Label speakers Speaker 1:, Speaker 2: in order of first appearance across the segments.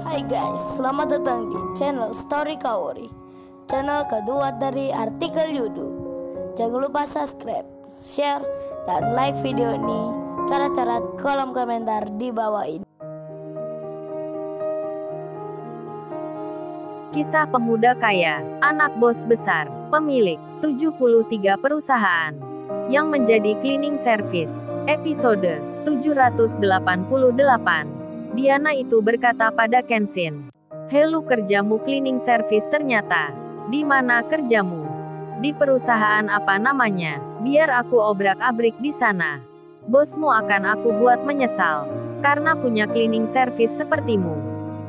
Speaker 1: Hai guys, selamat datang di channel Story Kaori, channel kedua dari artikel YouTube. Jangan lupa subscribe, share, dan like video ini. Cara-cara kolom komentar di bawah ini.
Speaker 2: Kisah pemuda kaya, anak bos besar, pemilik 73 perusahaan, yang menjadi cleaning service. Episode 788. Diana itu berkata pada Kenshin, "Helu, kerjamu cleaning service ternyata. Di mana kerjamu? Di perusahaan apa namanya? Biar aku obrak-abrik di sana. Bosmu akan aku buat menyesal, karena punya cleaning service sepertimu."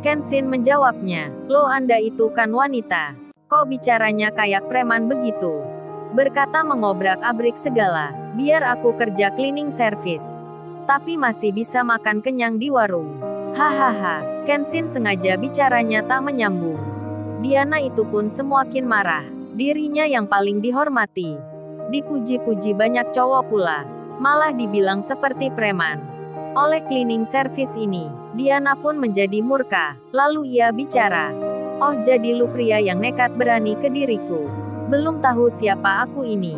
Speaker 2: Kenshin menjawabnya, "Lo, Anda itu kan wanita. Kok bicaranya kayak preman begitu? Berkata mengobrak-abrik segala. Biar aku kerja cleaning service, tapi masih bisa makan kenyang di warung." Hahaha, Kenshin sengaja bicaranya tak menyambung. Diana itu pun semakin marah. Dirinya yang paling dihormati, dipuji-puji banyak cowok pula, malah dibilang seperti preman oleh cleaning service ini. Diana pun menjadi murka. Lalu ia bicara, "Oh, jadi lu pria yang nekat berani ke diriku. Belum tahu siapa aku ini.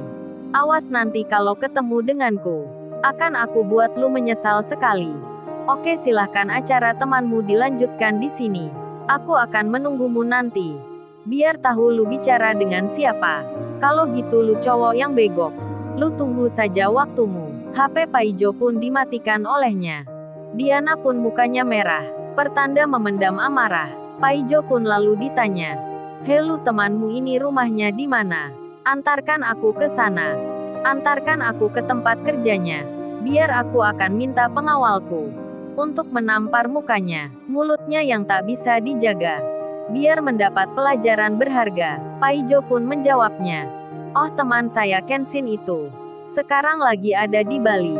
Speaker 2: Awas nanti kalau ketemu denganku, akan aku buat lu menyesal sekali." "Oke, silahkan, acara temanmu dilanjutkan di sini. Aku akan menunggumu nanti. Biar tahu lu bicara dengan siapa. Kalau gitu lu cowok yang begok. Lu tunggu saja waktumu." HP Paijo pun dimatikan olehnya. Diana pun mukanya merah, pertanda memendam amarah. Paijo pun lalu ditanya, "Helu, temanmu ini rumahnya di mana? Antarkan aku ke sana. Antarkan aku ke tempat kerjanya. Biar aku akan minta pengawalku untuk menampar mukanya, mulutnya yang tak bisa dijaga. Biar mendapat pelajaran berharga." Paijo pun menjawabnya, "Oh, teman saya Kenshin itu sekarang lagi ada di Bali.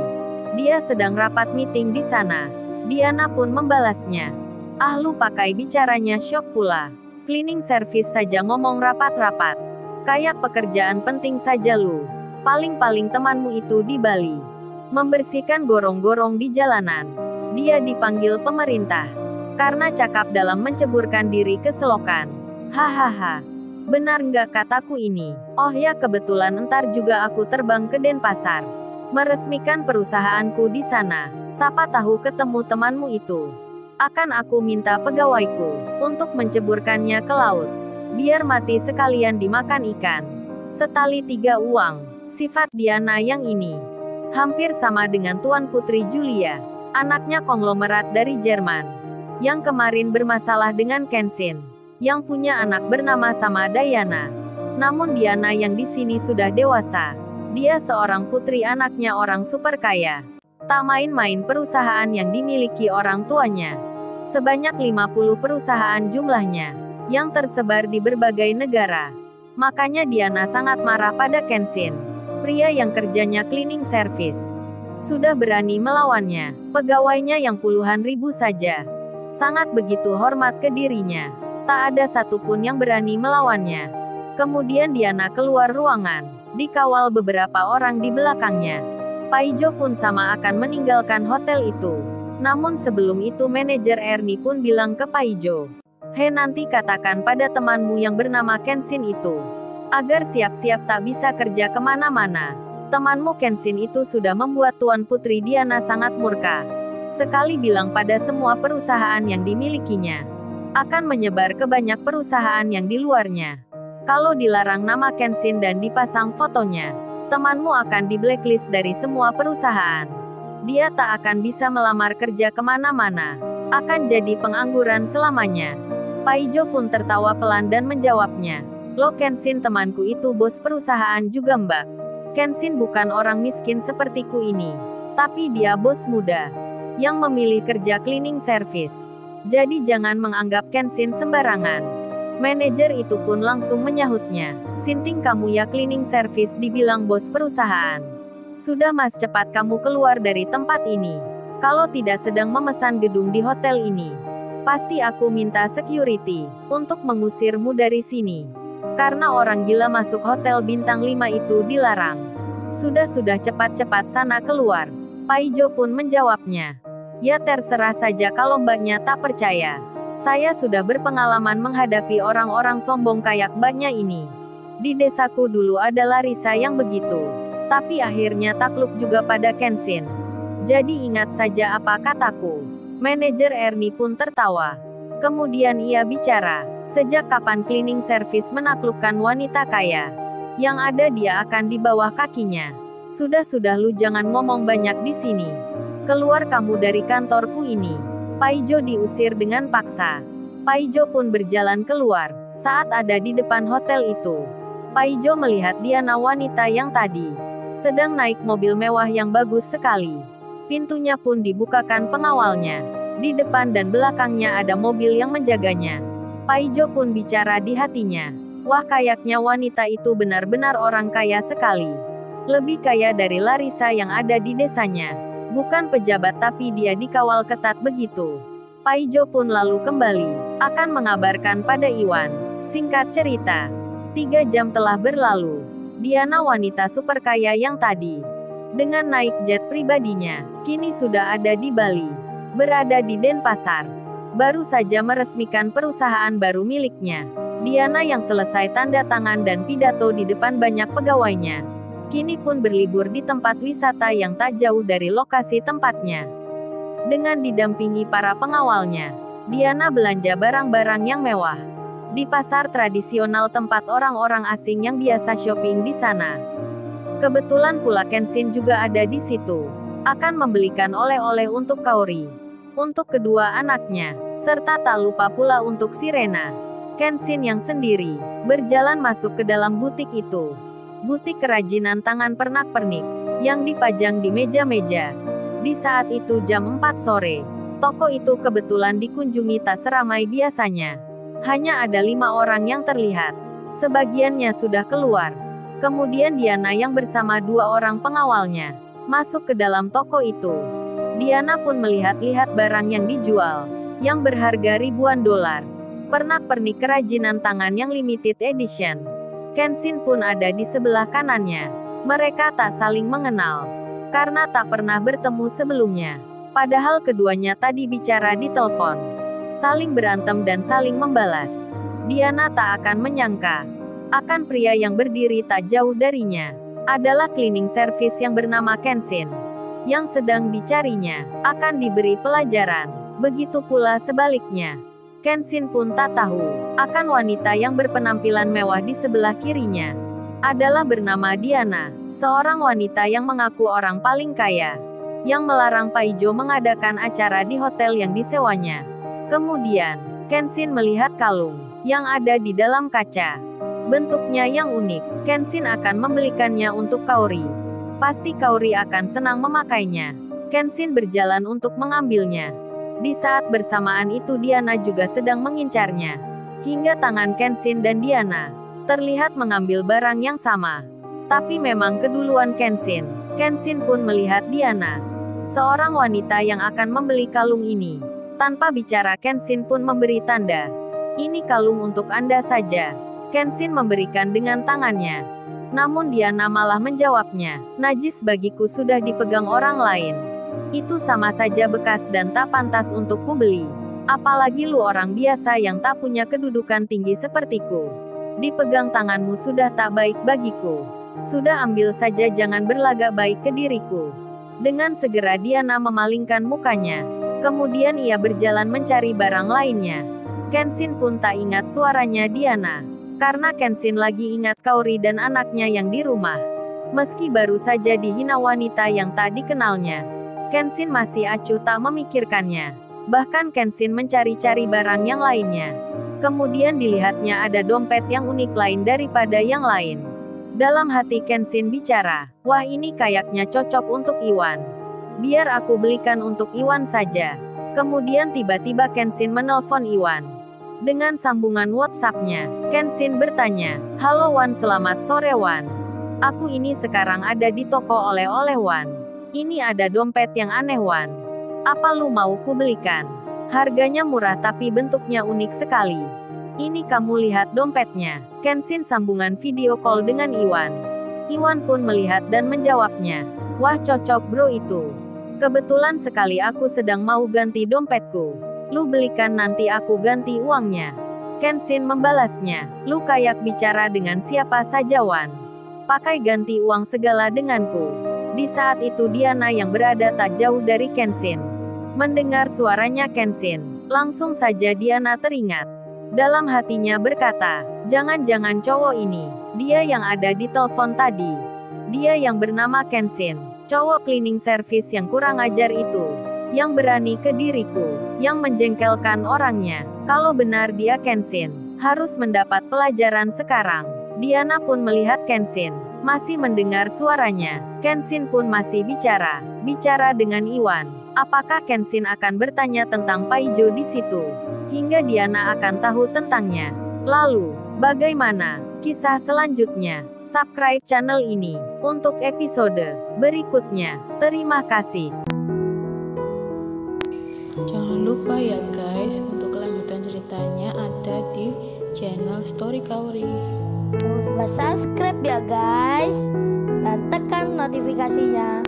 Speaker 2: Dia sedang rapat meeting di sana." Diana pun membalasnya, "Ah, lu pakai bicaranya syok pula. Cleaning service saja ngomong rapat-rapat. Kayak pekerjaan penting saja lu. Paling-paling temanmu itu di Bali membersihkan gorong-gorong di jalanan. Dia dipanggil pemerintah karena cakap dalam menceburkan diri ke selokan. Hahaha. Benar nggak kataku ini? Oh ya, kebetulan entar juga aku terbang ke Denpasar, meresmikan perusahaanku di sana. Siapa tahu ketemu temanmu itu. Akan aku minta pegawaiku untuk menceburkannya ke laut. Biar mati sekalian dimakan ikan." Setali tiga uang. Sifat Diana yang ini hampir sama dengan Tuan Putri Julia, anaknya konglomerat dari Jerman, yang kemarin bermasalah dengan Kenshin, yang punya anak bernama sama Diana. Namun Diana yang di sini sudah dewasa. Dia seorang putri anaknya orang super kaya. Tak main-main perusahaan yang dimiliki orang tuanya. Sebanyak 50 perusahaan jumlahnya, yang tersebar di berbagai negara. Makanya Diana sangat marah pada Kenshin, pria yang kerjanya cleaning service, sudah berani melawannya. Pegawainya yang puluhan ribu saja sangat begitu hormat ke dirinya. Tak ada satupun yang berani melawannya. Kemudian Diana keluar ruangan, dikawal beberapa orang di belakangnya. Paijo pun sama akan meninggalkan hotel itu. Namun sebelum itu manajer Ernie pun bilang ke Paijo, "He, nanti katakan pada temanmu yang bernama Kenshin itu, agar siap-siap tak bisa kerja kemana-mana. Temanmu Kenshin itu sudah membuat Tuan Putri Diana sangat murka sekali, bilang pada semua perusahaan yang dimilikinya, akan menyebar ke banyak perusahaan yang di luarnya. Kalau dilarang nama Kenshin dan dipasang fotonya, temanmu akan di blacklist dari semua perusahaan. Dia tak akan bisa melamar kerja kemana-mana. Akan jadi pengangguran selamanya." Paijo pun tertawa pelan dan menjawabnya, "Lo, Kenshin temanku itu bos perusahaan juga, Mbak. Kenshin bukan orang miskin sepertiku ini. Tapi dia bos muda yang memilih kerja cleaning service. Jadi jangan menganggap Kenshin sembarangan." Manajer itu pun langsung menyahutnya, "Sinting kamu ya, cleaning service dibilang bos perusahaan. Sudah Mas, cepat kamu keluar dari tempat ini. Kalau tidak sedang memesan gedung di hotel ini, pasti aku minta security untuk mengusirmu dari sini. Karena orang gila masuk hotel bintang 5 itu dilarang. Sudah cepat-cepat sana keluar." Paijo pun menjawabnya, "Ya terserah saja kalau mbaknya tak percaya. Saya sudah berpengalaman menghadapi orang-orang sombong kayak mbaknya ini. Di desaku dulu ada Larissa yang begitu. Tapi akhirnya takluk juga pada Kenshin. Jadi ingat saja apa kataku. Manajer Ernie pun tertawa. Kemudian ia bicara, sejak kapan cleaning service menaklukkan wanita kaya? Yang ada dia akan di bawah kakinya. Sudah-sudah lu jangan ngomong banyak di sini. Keluar kamu dari kantorku ini. Paijo diusir dengan paksa. Paijo pun berjalan keluar. Saat ada di depan hotel itu, Paijo melihat Diana, wanita yang tadi sedang naik mobil mewah yang bagus sekali. Pintunya pun dibukakan pengawalnya. Di depan dan belakangnya ada mobil yang menjaganya. Paijo pun bicara di hatinya. Wah, kayaknya wanita itu benar-benar orang kaya sekali. Lebih kaya dari Larissa yang ada di desanya. Bukan pejabat tapi dia dikawal ketat begitu. Paijo pun lalu kembali, akan mengabarkan pada Iwan. Singkat cerita, 3 jam telah berlalu. Diana, wanita super kaya yang tadi, dengan naik jet pribadinya, kini sudah ada di Bali. Berada di Denpasar. Baru saja meresmikan perusahaan baru miliknya. Diana yang selesai tanda tangan dan pidato di depan banyak pegawainya, kini pun berlibur di tempat wisata yang tak jauh dari lokasi tempatnya. Dengan didampingi para pengawalnya, Diana belanja barang-barang yang mewah di pasar tradisional tempat orang-orang asing yang biasa shopping di sana. Kebetulan pula Kenshin juga ada di situ, akan membelikan oleh-oleh untuk Kaori, untuk kedua anaknya, serta tak lupa pula untuk Sirena. Kenshin yang sendiri berjalan masuk ke dalam butik itu. Butik kerajinan tangan pernak-pernik, yang dipajang di meja-meja. Di saat itu jam 4 sore, toko itu kebetulan dikunjungi tak seramai biasanya. Hanya ada 5 orang yang terlihat. Sebagiannya sudah keluar. Kemudian Diana yang bersama 2 orang pengawalnya, masuk ke dalam toko itu. Diana pun melihat-lihat barang yang dijual, yang berharga ribuan dolar. Pernak-pernik kerajinan tangan yang limited edition. Kenshin pun ada di sebelah kanannya. Mereka tak saling mengenal, karena tak pernah bertemu sebelumnya. Padahal keduanya tadi bicara di telepon, saling berantem dan saling membalas. Diana tak akan menyangka, akan pria yang berdiri tak jauh darinya, adalah cleaning service yang bernama Kenshin. Yang sedang dicarinya, akan diberi pelajaran. Begitu pula sebaliknya. Kenshin pun tak tahu, akan wanita yang berpenampilan mewah di sebelah kirinya adalah bernama Diana, seorang wanita yang mengaku orang paling kaya, yang melarang Paijo mengadakan acara di hotel yang disewanya. Kemudian, Kenshin melihat kalung yang ada di dalam kaca. Bentuknya yang unik, Kenshin akan membelikannya untuk Kaori. Pasti Kaori akan senang memakainya. Kenshin berjalan untuk mengambilnya. Di saat bersamaan itu Diana juga sedang mengincarnya. Hingga tangan Kenshin dan Diana terlihat mengambil barang yang sama. Tapi memang keduluan Kenshin. Kenshin pun melihat Diana, seorang wanita yang akan membeli kalung ini. Tanpa bicara Kenshin pun memberi tanda. Ini kalung untuk Anda saja. Kenshin memberikan dengan tangannya. Namun Diana malah menjawabnya, najis bagiku sudah dipegang orang lain. Itu sama saja bekas dan tak pantas untuk kubeli. Apalagi lu orang biasa yang tak punya kedudukan tinggi sepertiku. Dipegang tanganmu sudah tak baik bagiku. Sudah ambil saja, jangan berlagak baik ke diriku. Dengan segera Diana memalingkan mukanya. Kemudian ia berjalan mencari barang lainnya. Kenshin pun tak ingat suaranya Diana. Karena Kenshin lagi ingat Kaori dan anaknya yang di rumah. Meski baru saja dihina wanita yang tak dikenalnya, Kenshin masih acuh tak memikirkannya. Bahkan Kenshin mencari-cari barang yang lainnya. Kemudian dilihatnya ada dompet yang unik lain daripada yang lain. Dalam hati Kenshin bicara, wah ini kayaknya cocok untuk Iwan. Biar aku belikan untuk Iwan saja. Kemudian tiba-tiba Kenshin menelpon Iwan. Dengan sambungan WhatsApp-nya, Kenshin bertanya, halo Wan, selamat sore Wan. Aku ini sekarang ada di toko oleh-oleh Wan. Ini ada dompet yang aneh Wan. Apa lu mau ku belikan? Harganya murah tapi bentuknya unik sekali. Ini kamu lihat dompetnya. Kenshin sambungan video call dengan Iwan. Iwan pun melihat dan menjawabnya. Wah cocok bro itu. Kebetulan sekali aku sedang mau ganti dompetku. Lu belikan nanti aku ganti uangnya. Kenshin membalasnya, lu kayak bicara dengan siapa saja Wan. Pakai ganti uang segala denganku. Di saat itu Diana yang berada tak jauh dari Kenshin. Mendengar suaranya Kenshin, langsung saja Diana teringat. Dalam hatinya berkata, jangan-jangan cowok ini, dia yang ada di telepon tadi. Dia yang bernama Kenshin, cowok cleaning service yang kurang ajar itu. Yang berani ke diriku, yang menjengkelkan orangnya. Kalau benar dia Kenshin, harus mendapat pelajaran sekarang. Diana pun melihat Kenshin, masih mendengar suaranya. Kenshin pun masih bicara dengan Iwan. Apakah Kenshin akan bertanya tentang Paijo di situ? Hingga Diana akan tahu tentangnya. Lalu, bagaimana kisah selanjutnya? Subscribe channel ini untuk episode berikutnya. Terima kasih.
Speaker 3: Jangan lupa ya guys, untuk kelanjutan ceritanya ada di channel Story Kaori.
Speaker 1: Jangan lupa subscribe ya guys, dan tekan notifikasinya.